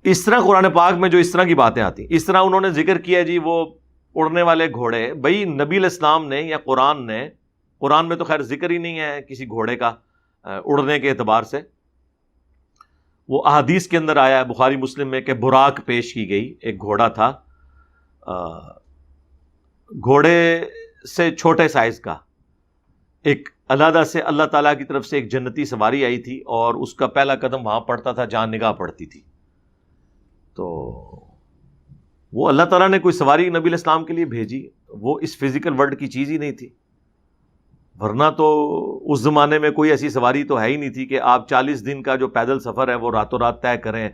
اس طرح قرآن پاک میں جو اس طرح کی باتیں آتی، اس طرح انہوں نے ذکر کیا جی وہ اڑنے والے گھوڑے. بھائی نبی علیہ السلام نے یا قرآن میں تو خیر ذکر ہی نہیں ہے کسی گھوڑے کا اڑنے کے اعتبار سے. وہ احادیث کے اندر آیا ہے بخاری مسلم میں کہ براق پیش کی گئی، ایک گھوڑا تھا، گھوڑے سے چھوٹے سائز کا، ایک علیحدہ سے اللہ تعالیٰ کی طرف سے ایک جنتی سواری آئی تھی اور اس کا پہلا قدم وہاں پڑتا تھا جہاں نگاہ پڑتی تھی. تو وہ اللہ تعالیٰ نے کوئی سواری نبی علیہ السلام کے لیے بھیجی، وہ اس فزیکل ورلڈ کی چیز ہی نہیں تھی. ورنہ تو اس زمانے میں کوئی ایسی سواری تو ہے ہی نہیں تھی کہ آپ 40 دن کا جو پیدل سفر ہے وہ راتوں رات طے کریں،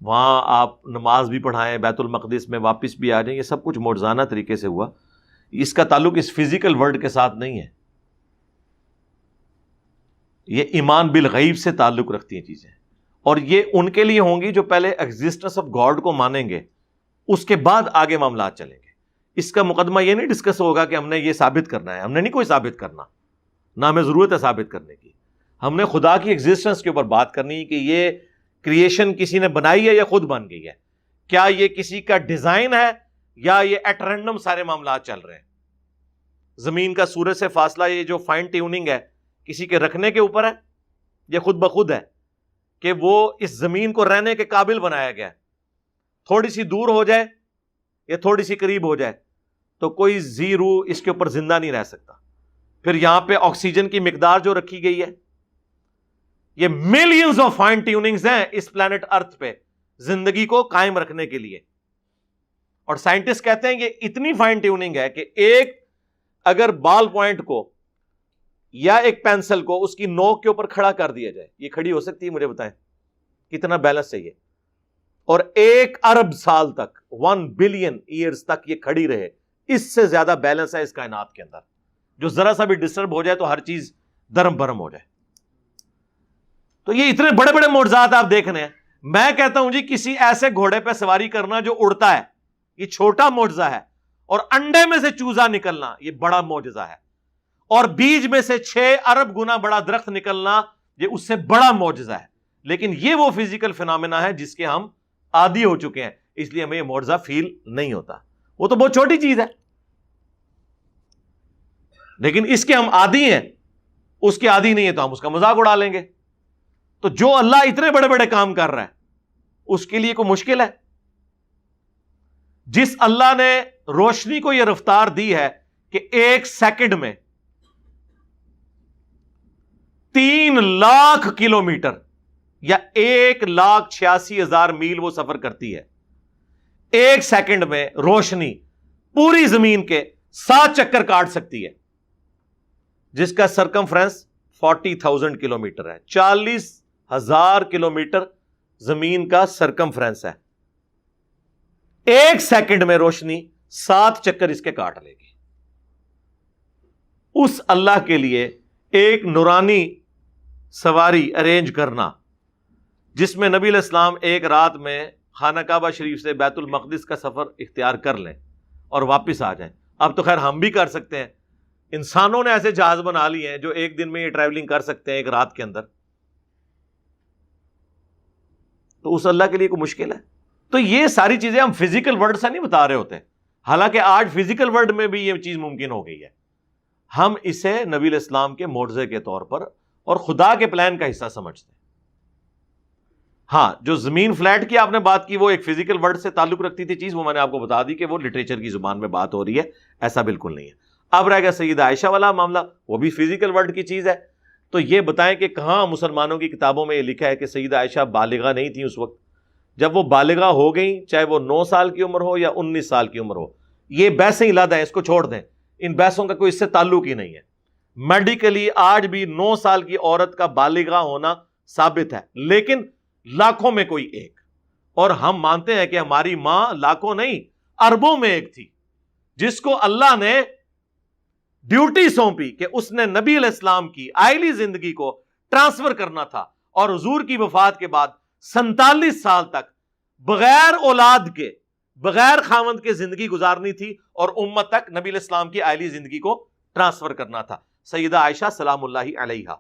وہاں آپ نماز بھی پڑھائیں، بیت المقدس میں واپس بھی آ جائیں. یہ سب کچھ معجزانہ طریقے سے ہوا. اس کا تعلق اس فزیکل ورلڈ کے ساتھ نہیں ہے. یہ ایمان بالغیب سے تعلق رکھتی ہیں چیزیں، اور یہ ان کے لیے ہوں گی جو پہلے ایگزسٹنس آف گاڈ کو مانیں گے، اس کے بعد آگے معاملات چلیں گے. اس کا مقدمہ یہ نہیں ڈسکس ہوگا کہ ہم نے یہ ثابت کرنا ہے. ہم نے نہیں کوئی ثابت کرنا، نہ ہمیں ضرورت ہے ثابت کرنے کی. ہم نے خدا کی ایگزسٹنس کے اوپر بات کرنی کہ یہ کریشن کسی نے بنائی ہے یا خود بن گئی ہے، کیا یہ کسی کا ڈیزائن ہے یا یہ ایٹ رینڈم سارے معاملات چل رہے ہیں. زمین کا سورج سے فاصلہ، یہ جو فائن ٹیوننگ ہے کسی کے رکھنے کے اوپر ہے، یہ خود بخود ہے کہ وہ اس زمین کو رہنے کے قابل بنایا گیا. تھوڑی سی دور ہو جائے یا تھوڑی سی قریب ہو جائے تو کوئی زی روح اس کے اوپر زندہ نہیں رہ سکتا. پھر یہاں پہ آکسیجن کی مقدار جو رکھی گئی ہے، یہ ملینز آف فائن ٹیوننگز ہیں اس پلانٹ ارتھ پہ زندگی کو قائم رکھنے کے لیے. اور سائنٹسٹ کہتے ہیں کہ اتنی فائن ٹیوننگ ہے کہ ایک اگر بال پوائنٹ کو یا ایک پینسل کو اس کی نوک کے اوپر کھڑا کر دیا جائے، یہ کھڑی ہو سکتی ہے؟ مجھے بتائیں کتنا بیلنس چاہیے. اور 1 ارب سال تک 1 بلین ایئرز تک یہ کھڑی رہے، اس سے زیادہ بیلنس ہے اس کائنات کے اندر. جو ذرا سا بھی ڈسٹرب ہو جائے تو ہر چیز درم برم ہو جائے. تو یہ اتنے بڑے بڑے معجزات آپ دیکھ رہے ہیں. میں کہتا ہوں جی کسی ایسے گھوڑے پہ سواری کرنا جو اڑتا ہے، یہ چھوٹا معجزہ ہے. اور انڈے میں سے چوزا نکلنا یہ بڑا معجزہ ہے. اور بیج میں سے 6 ارب گنا بڑا درخت نکلنا یہ اس سے بڑا معجزہ ہے. لیکن یہ وہ فزیکل فینامنا ہے جس کے ہم عادی ہو چکے ہیں، اس لیے ہمیں یہ معجزہ فیل نہیں ہوتا. وہ تو بہت چھوٹی چیز ہے لیکن اس کے ہم عادی ہیں، اس کے عادی نہیں ہے تو ہم اس کا مذاق اڑا لیں گے. تو جو اللہ اتنے بڑے بڑے کام کر رہا ہے اس کے لیے کوئی مشکل ہے؟ جس اللہ نے روشنی کو یہ رفتار دی ہے کہ 1 سیکنڈ میں 3 لاکھ کلومیٹر یا 1,86,000 میل وہ سفر کرتی ہے. 1 سیکنڈ میں روشنی پوری زمین کے 7 چکر کاٹ سکتی ہے، جس کا سرکمفرنس 40,000 کلومیٹر ہے. 40,000 کلومیٹر زمین کا سرکمفرنس ہے. 1 سیکنڈ میں روشنی 7 چکر اس کے کاٹ لے گی. اس اللہ کے لیے ایک نورانی سواری ارینج کرنا جس میں نبی علیہ السلام ایک رات میں خانہ کعبہ شریف سے بیت المقدس کا سفر اختیار کر لیں اور واپس آ جائیں، اب تو خیر ہم بھی کر سکتے ہیں، انسانوں نے ایسے جہاز بنا لیے ہیں جو ایک دن میں یہ ٹریولنگ کر سکتے ہیں ایک رات کے اندر، تو اس اللہ کے لیے کوئی مشکل ہے؟ تو یہ ساری چیزیں ہم فزیکل ورلڈ سے نہیں بتا رہے ہوتے، حالانکہ آج فزیکل ورلڈ میں بھی یہ چیز ممکن ہو گئی ہے، ہم اسے نبی علیہ السلام کے معجزے کے طور پر اور خدا کے پلان کا حصہ سمجھتے ہیں۔ ہاں، جو زمین فلیٹ کی آپ نے بات کی وہ ایک فزیکل ورلڈ سے تعلق رکھتی تھی چیز، وہ میں نے آپ کو بتا دی کہ وہ لٹریچر کی زبان میں بات ہو رہی ہے، ایسا بالکل نہیں ہے۔ اب رہ گیا سیدہ عائشہ والا معاملہ، وہ بھی فزیکل ورلڈ کی چیز ہے، تو یہ بتائیں کہ کہاں مسلمانوں کی کتابوں میں یہ لکھا ہے کہ سیدہ عائشہ بالغہ نہیں تھی اس وقت؟ جب وہ بالغہ ہو گئیں، چاہے وہ 9 سال کی عمر ہو یا 19 سال کی عمر ہو، یہ بحثیں علیحدہ ہیں، اس کو چھوڑ دیں، ان بحثوں کا کوئی اس سے تعلق ہی نہیں ہے۔ میڈیکلی آج بھی 9 سال کی عورت کا بالغہ ہونا ثابت ہے، لیکن لاکھوں میں کوئی ایک، اور ہم مانتے ہیں کہ ہماری ماں لاکھوں نہیں اربوں میں ایک تھی، جس کو اللہ نے ڈیوٹی سونپی کہ اس نے نبی علیہ السلام کی آئلی زندگی کو ٹرانسفر کرنا تھا، اور حضور کی وفات کے بعد 47 سال تک بغیر اولاد کے، بغیر خاوند کے زندگی گزارنی تھی، اور امت تک نبی علیہ السلام کی آئلی زندگی کو ٹرانسفر کرنا تھا۔ سیدہ عائشہ سلام اللہ علیہا،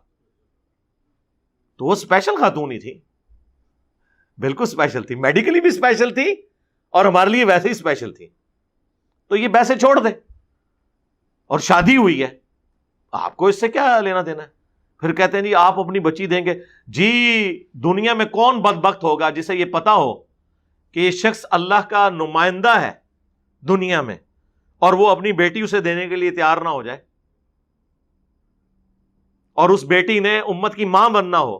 تو وہ اسپیشل خاتون ہی تھی، بالکل اسپیشل تھی، میڈیکلی بھی اسپیشل تھی اور ہمارے لیے ویسے ہی اسپیشل تھی۔ تو یہ ویسے چھوڑ دیں، اور شادی ہوئی ہے، آپ کو اس سے کیا لینا دینا ہے؟ پھر کہتے ہیں جی آپ اپنی بچی دیں گے، جی دنیا میں کون بدبخت ہوگا جسے یہ پتا ہو کہ یہ شخص اللہ کا نمائندہ ہے دنیا میں، اور وہ اپنی بیٹی اسے دینے کے لیے تیار نہ ہو جائے، اور اس بیٹی نے امت کی ماں بننا ہو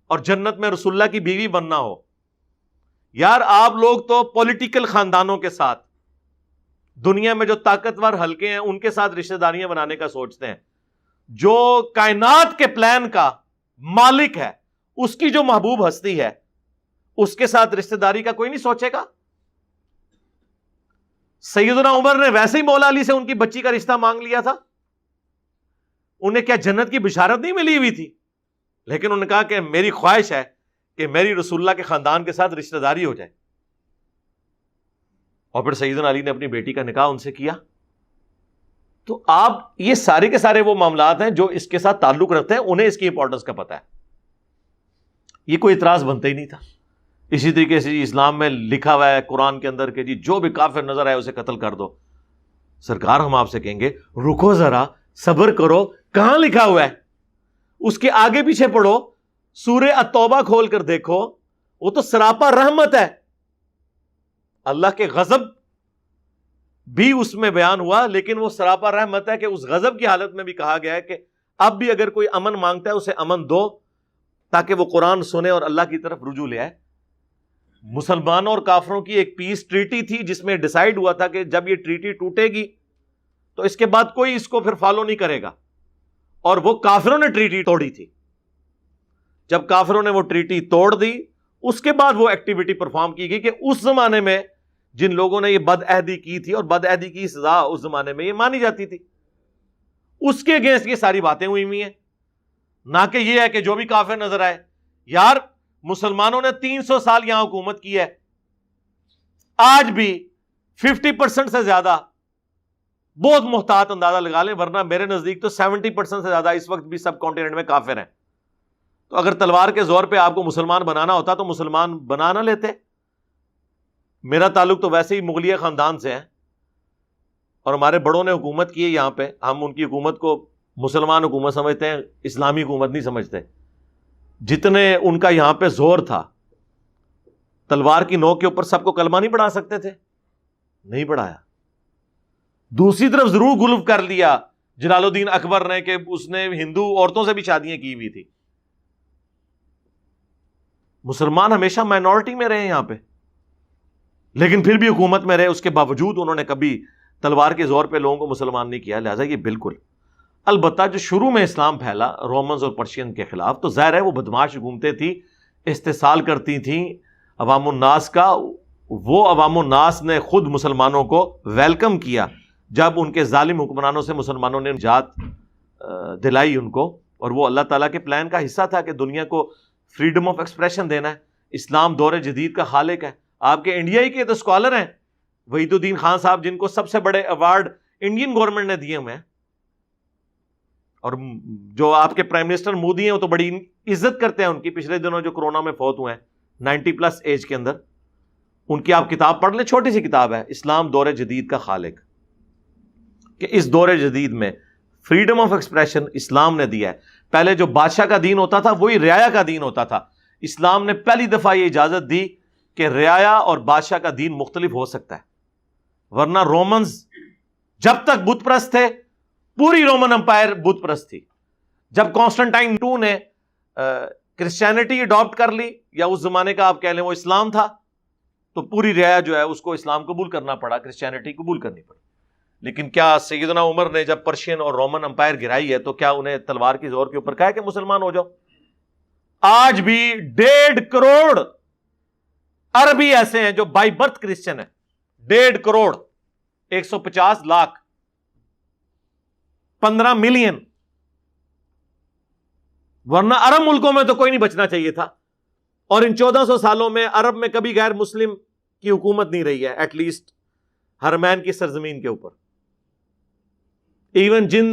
اور جنت میں رسول اللہ کی بیوی بننا ہو۔ یار آپ لوگ تو پولیٹیکل خاندانوں کے ساتھ، دنیا میں جو طاقتور حلقے ہیں ان کے ساتھ رشتہ داریاں بنانے کا سوچتے ہیں، جو کائنات کے پلان کا مالک ہے، اس کی جو محبوب ہستی ہے، اس کے ساتھ رشتہ داری کا کوئی نہیں سوچے گا۔ سیدنا عمر نے ویسے ہی مولا علی سے ان کی بچی کا رشتہ مانگ لیا تھا، انہیں کیا جنت کی بشارت نہیں ملی ہوئی تھی؟ لیکن انہوں نے کہا کہ میری خواہش ہے کہ میری رسول اللہ کے خاندان کے ساتھ رشتہ داری ہو جائے، اور پھر سیدنا علی نے اپنی بیٹی کا نکاح ان سے کیا۔ تو آپ یہ سارے کے سارے وہ معاملات ہیں جو اس کے ساتھ تعلق رکھتے ہیں، انہیں اس کی امپورٹنس کا پتہ ہے، یہ کوئی اعتراض بنتا ہی نہیں تھا۔ اسی طریقے سے اسلام میں لکھا ہوا ہے قرآن کے اندر کہ جی جو بھی کافر نظر آئے اسے قتل کر دو۔ سرکار ہم آپ سے کہیں گے رکو ذرا، صبر کرو، کہاں لکھا ہوا ہے؟ اس کے آگے پیچھے پڑھو، سورہ التوبہ کھول کر دیکھو، وہ تو سراپا رحمت ہے، اللہ کے غضب بھی اس میں بیان ہوا، لیکن وہ سراپا رحمت ہے کہ اس غضب کی حالت میں بھی کہا گیا ہے کہ اب بھی اگر کوئی امن مانگتا ہے اسے امن دو، تاکہ وہ قرآن سنے اور اللہ کی طرف رجوع لے آئے۔ مسلمانوں اور کافروں کی ایک پیس ٹریٹی تھی جس میں ڈیسائیڈ ہوا تھا کہ جب یہ ٹریٹی ٹوٹے گی تو اس کے بعد کوئی اس کو پھر فالو نہیں کرے گا، اور وہ کافروں نے ٹریٹی توڑی تھی۔ جب کافروں نے وہ ٹریٹی توڑ دی، اس کے بعد وہ ایکٹیویٹی پرفارم کی گئی کہ اس زمانے میں جن لوگوں نے یہ بد عہدی کی تھی، اور بد عہدی کی سزا اس زمانے میں یہ مانی جاتی تھی، اس کے اگینسٹ یہ ساری باتیں ہوئی ہوئی ہیں، نہ کہ یہ ہے کہ جو بھی کافر نظر آئے۔ یار مسلمانوں نے 300 سال یہاں حکومت کی ہے، آج بھی 50% سے زیادہ، بہت محتاط اندازہ لگا لیں، ورنہ میرے نزدیک تو 70% سے زیادہ اس وقت بھی سب کانٹیننٹ میں کافر ہیں۔ تو اگر تلوار کے زور پہ آپ کو مسلمان بنانا ہوتا تو مسلمان بنا نہ لیتے۔ میرا تعلق تو ویسے ہی مغلیہ خاندان سے ہے، اور ہمارے بڑوں نے حکومت کی ہے یہاں پہ، ہم ان کی حکومت کو مسلمان حکومت سمجھتے ہیں، اسلامی حکومت نہیں سمجھتے۔ جتنے ان کا یہاں پہ زور تھا، تلوار کی نوک کے اوپر سب کو کلمہ نہیں پڑھا سکتے تھے، نہیں پڑھایا۔ دوسری طرف ضرور غلو کر لیا جلال الدین اکبر نے کہ اس نے ہندو عورتوں سے بھی شادیاں کی ہوئی تھی۔ مسلمان ہمیشہ مائنورٹی میں رہے یہاں پہ، لیکن پھر بھی حکومت میں رہے، اس کے باوجود انہوں نے کبھی تلوار کے زور پہ لوگوں کو مسلمان نہیں کیا۔ لہٰذا یہ بالکل، البتہ جو شروع میں اسلام پھیلا رومنز اور پرشین کے خلاف، تو ظاہر ہے وہ بدماش حکومتیں تھیں، استحصال کرتی تھیں عوام الناس کا۔ وہ عوام الناس نے خود مسلمانوں کو ویلکم کیا جب ان کے ظالم حکمرانوں سے مسلمانوں نے نجات دلائی ان کو، اور وہ اللہ تعالیٰ کے پلان کا حصہ تھا کہ دنیا کو فریڈم آف ایکسپریشن دینا ہے۔ اسلام دور جدید کا خالق ہے۔ آپ کے انڈیا ہی کے تو اسکالر ہیں وحید الدین خان صاحب، جن کو سب سے بڑے ایوارڈ انڈین گورنمنٹ نے دیے ہوئے ہیں. اور جو آپ کے پرائم منسٹر مودی ہیں وہ تو بڑی عزت کرتے ہیں ان کی. پچھلے دنوں جو کورونا میں فوت ہوئے ہیں 90+ ایج کے اندر, ان کی آپ کتاب پڑھ لیں, چھوٹی سی کتاب ہے, اسلام دور جدید کا خالق, کہ اس دور جدید میں فریڈم آف ایکسپریشن اسلام نے دیا ہے. پہلے جو بادشاہ کا دین ہوتا تھا وہی رعایا کا دین ہوتا تھا. اسلام نے پہلی دفعہ یہ اجازت دی کہ رعایا اور بادشاہ کا دین مختلف ہو سکتا ہے, ورنہ رومنز جب تک بت پرست تھے پوری رومن امپائر بت پرست تھی. جب کانسٹنٹائن 2 نے کرسچینٹی اڈاپٹ کر لی, یا اس زمانے کا آپ کہہ لیں وہ اسلام تھا, تو پوری رعایا جو ہے اس کو اسلام قبول کرنا پڑا, کرسچینٹی قبول کرنی پڑی. لیکن کیا سیدنا عمر نے جب پرشین اور رومن امپائر گرائی ہے تو کیا انہیں تلوار کی زور کے اوپر کہا کہ مسلمان ہو جاؤ؟ آج بھی 1.5 کروڑ عربی ایسے ہیں جو بائی برتھ کرسچن ہیں. 1.5 کروڑ, 150 لاکھ, 15 ملین. ورنہ عرب ملکوں میں تو کوئی نہیں بچنا چاہیے تھا. اور ان 1400 سالوں میں عرب میں کبھی غیر مسلم کی حکومت نہیں رہی ہے, ایٹ لیسٹ حرمین کی سرزمین کے اوپر. ایون جن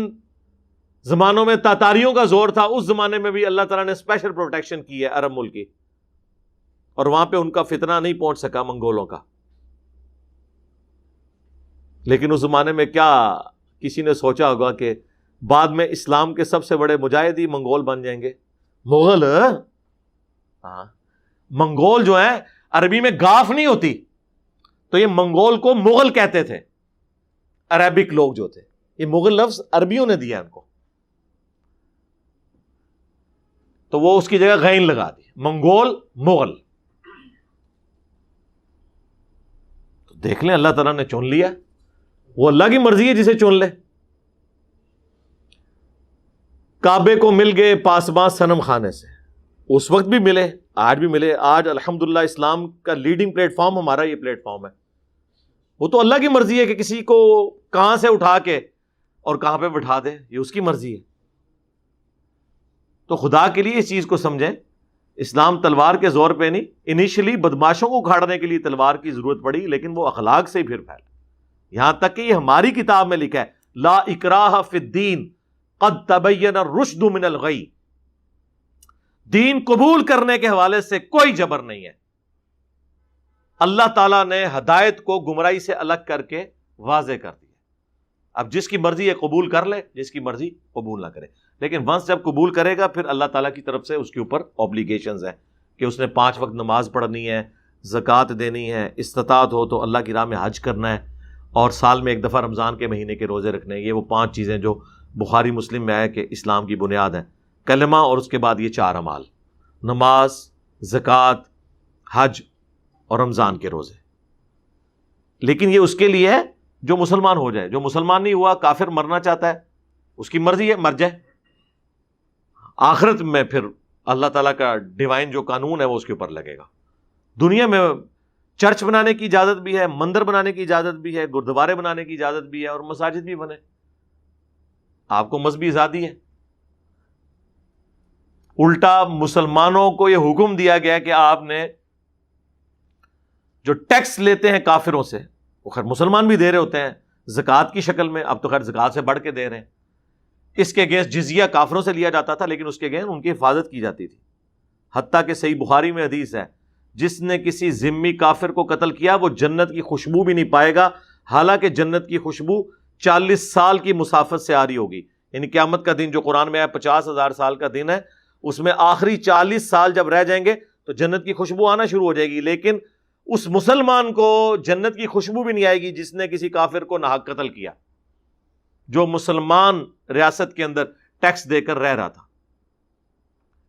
زمانوں میں تاتاریوں کا زور تھا اس زمانے میں بھی اللہ تعالیٰ نے اسپیشل پروٹیکشن کی ہے عرب ملک کی, اور وہاں پہ ان کا فتنہ نہیں پہنچ سکا منگولوں کا. لیکن اس زمانے میں کیا کسی نے سوچا ہوگا کہ بعد میں اسلام کے سب سے بڑے مجاہد ہی منگول بن جائیں گے؟ مغل, ہاں منگول جو ہیں, عربی میں گاف نہیں ہوتی, تو یہ منگول کو مغل کہتے تھے عربک لوگ جو تھے. یہ مغل لفظ عربیوں نے دیا ان کو, تو وہ اس کی جگہ غین لگا دی, منگول مغل. تو دیکھ لیں اللہ تعالیٰ نے چن لیا, وہ اللہ کی مرضی ہے جسے چن لے. کعبے کو مل گئے پاسباں صنم خانے سے, اس وقت بھی ملے, آج بھی ملے. آج الحمدللہ اسلام کا لیڈنگ پلیٹ فارم ہمارا یہ پلیٹ فارم ہے. وہ تو اللہ کی مرضی ہے کہ کسی کو کہاں سے اٹھا کے اور کہاں پہ بٹھا دے, یہ اس کی مرضی ہے. تو خدا کے لیے اس چیز کو سمجھیں, اسلام تلوار کے زور پہ نہیں. انیشلی بدماشوں کو اکھاڑنے کے لیے تلوار کی ضرورت پڑی, لیکن وہ اخلاق سے ہی پھر پھیلا. یہاں تک کہ یہ ہماری کتاب میں لکھا ہے, لا اکراہ فی الدین قد تبین الرشد من الغی. دین قبول کرنے کے حوالے سے کوئی جبر نہیں ہے. اللہ تعالیٰ نے ہدایت کو گمراہی سے الگ کر کے واضح کر دیا. اب جس کی مرضی ہے قبول کر لے, جس کی مرضی قبول نہ کرے. لیکن ونس جب قبول کرے گا پھر اللہ تعالیٰ کی طرف سے اس کے اوپر اوبلیگیشنز ہیں کہ اس نے 5 وقت نماز پڑھنی ہے, زکوٰۃ دینی ہے, استطاعت ہو تو اللہ کی راہ میں حج کرنا ہے, اور سال میں 1 دفعہ رمضان کے مہینے کے روزے رکھنے ہیں. یہ وہ 5 چیزیں جو بخاری مسلم میں ہے کہ اسلام کی بنیاد ہے. کلمہ اور اس کے بعد یہ 4 اعمال, نماز, زکوٰۃ, حج اور رمضان کے روزے. لیکن یہ اس کے لیے ہے جو مسلمان ہو جائے. جو مسلمان نہیں ہوا, کافر مرنا چاہتا ہے, اس کی مرضی ہے, مر جائے. آخرت میں پھر اللہ تعالیٰ کا ڈیوائن جو قانون ہے وہ اس کے اوپر لگے گا. دنیا میں چرچ بنانے کی اجازت بھی ہے, مندر بنانے کی اجازت بھی ہے, گردوارے بنانے کی اجازت بھی ہے, اور مساجد بھی بنے. آپ کو مذہبی آزادی ہے. الٹا مسلمانوں کو یہ حکم دیا گیا کہ آپ نے جو ٹیکس لیتے ہیں کافروں سے, وہ خیر مسلمان بھی دے رہے ہوتے ہیں زکوٰۃ کی شکل میں, اب تو خیر زکوٰۃ سے بڑھ کے دے رہے ہیں. اس کے اگینسٹ جزیہ کافروں سے لیا جاتا تھا, لیکن اس کے اگینسٹ ان کی حفاظت کی جاتی تھی. حتیٰ کہ صحیح بخاری میں حدیث ہے, جس نے کسی ذمی کافر کو قتل کیا وہ جنت کی خوشبو بھی نہیں پائے گا, حالانکہ جنت کی خوشبو 40 سال کی مسافت سے آ رہی ہوگی. یعنی قیامت کا دن جو قرآن میں ہے 50,000 سال کا دن ہے, اس میں آخری 40 سال جب رہ جائیں گے تو جنت کی خوشبو آنا شروع ہو جائے گی. لیکن اس مسلمان کو جنت کی خوشبو بھی نہیں آئے گی جس نے کسی کافر کو ناحق قتل کیا, جو مسلمان ریاست کے اندر ٹیکس دے کر رہ رہا تھا.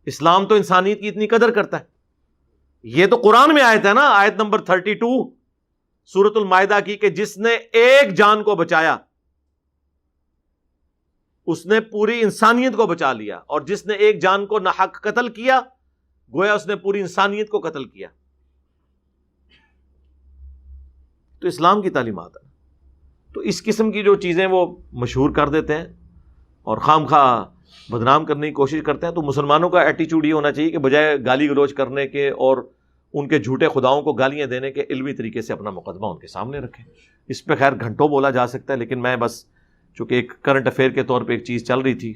اسلام تو انسانیت کی اتنی قدر کرتا ہے. یہ تو قرآن میں آیت ہے نا, آیت نمبر 32 سورۃ المائدہ کی, کہ جس نے ایک جان کو بچایا اس نے پوری انسانیت کو بچا لیا, اور جس نے ایک جان کو ناحق قتل کیا گویا اس نے پوری انسانیت کو قتل کیا. تو اسلام کی تعلیمات ہے. تو اس قسم کی جو چیزیں وہ مشہور کر دیتے ہیں اور خام خواہ بدنام کرنے کی کوشش کرتے ہیں. تو مسلمانوں کا ایٹیچیوڈ یہ ہونا چاہیے کہ بجائے گالی گلوچ کرنے کے اور ان کے جھوٹے خداؤں کو گالیاں دینے کے علمی طریقے سے اپنا مقدمہ ان کے سامنے رکھیں. اس پہ خیر گھنٹوں بولا جا سکتا ہے، لیکن میں بس چونکہ ایک کرنٹ افیئر کے طور پہ ایک چیز چل رہی تھی،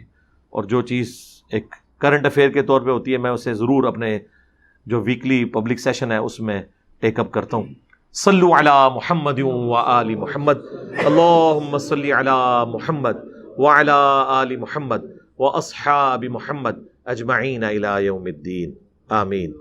اور جو چیز ایک کرنٹ افیئر کے طور پہ ہوتی ہے میں اسے ضرور اپنے جو ویکلی پبلک سیشن ہے اس میں ٹیک اپ کرتا ہوں. صلو علی محمد و آل محمد، اللہم صلی علی محمد وعلی آل محمد و اصحاب محمد اجمعین الی یوم الدین، آمین.